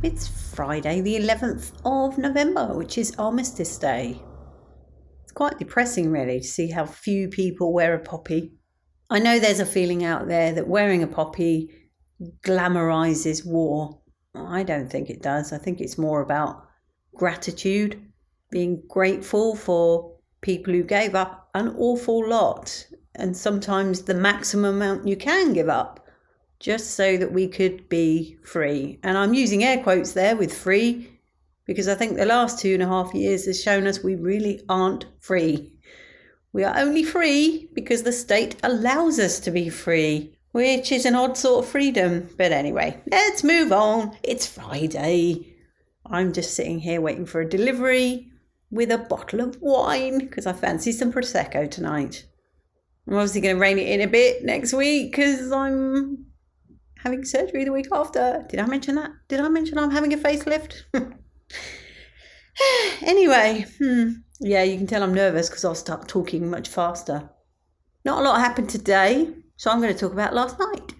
It's Friday the 11th of November, which is Armistice Day. It's quite depressing really to see how few people wear a poppy. I know there's a feeling out there that wearing a poppy glamorises war. I don't think it does. I think it's more about gratitude, being grateful for people who gave up an awful lot, and sometimes the maximum amount you can give up, just so that we could be free. And I'm using air quotes there with free, because I think the last 2.5 years has shown us we really aren't free. We are only free because the state allows us to be free, which is an odd sort of freedom. But anyway, let's move on. It's Friday. I'm just sitting here waiting for a delivery with a bottle of wine because I fancy some Prosecco tonight. I'm obviously going to rein it in a bit next week because I'm having surgery the week after. Did I mention that? Did I mention I'm having a facelift? Anyway, yeah, you can tell I'm nervous because I'll start talking much faster. Not a lot happened today, so I'm going to talk about last night.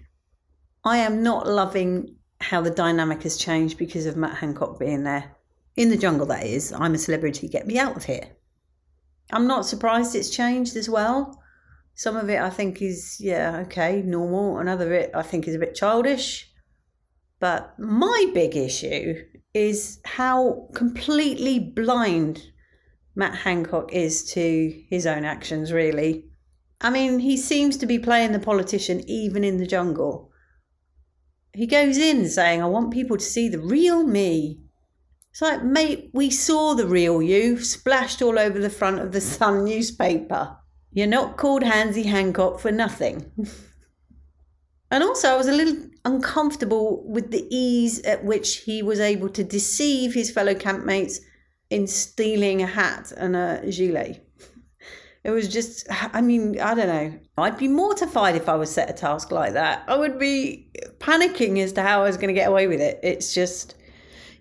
I am not loving how the dynamic has changed because of Matt Hancock being there. In the jungle, that is. I'm a celebrity, get me out of here. I'm not surprised it's changed as well. Some of it I think is, okay, normal. Another of it I think is a bit childish. But my big issue is how completely blind Matt Hancock is to his own actions, really. I mean, he seems to be playing the politician even in the jungle. He goes in saying, I want people to see the real me. It's like, mate, we saw the real you splashed all over the front of the Sun newspaper. You're not called Hansie Hancock for nothing. And also I was a little uncomfortable with the ease at which he was able to deceive his fellow campmates in stealing a hat and a gilet. It was just, I don't know. I'd be mortified if I was set a task like that. I would be panicking as to how I was going to get away with it. It's just,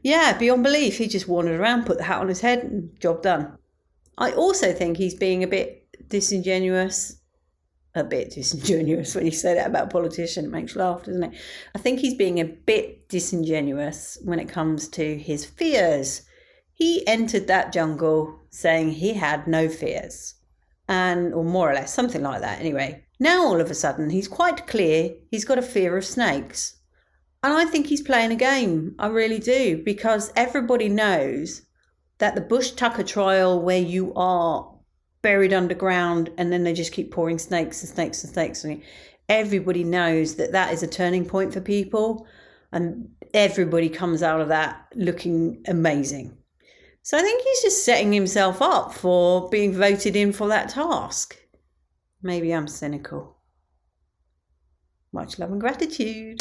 beyond belief. He just wandered around, put the hat on his head and job done. I also think he's being a bit disingenuous when you say that about a politician. It makes you laugh, doesn't it? I think he's being a bit disingenuous when it comes to his fears. He entered that jungle saying he had no fears, or more or less, something like that anyway. Now all of a sudden he's quite clear he's got a fear of snakes. And I think he's playing a game. I really do, because everybody knows that the Bush Tucker trial, where you are buried underground and then they just keep pouring snakes and snakes and snakes. And everybody knows that is a turning point for people, and everybody comes out of that looking amazing. So I think he's just setting himself up for being voted in for that task. Maybe I'm cynical. Much love and gratitude.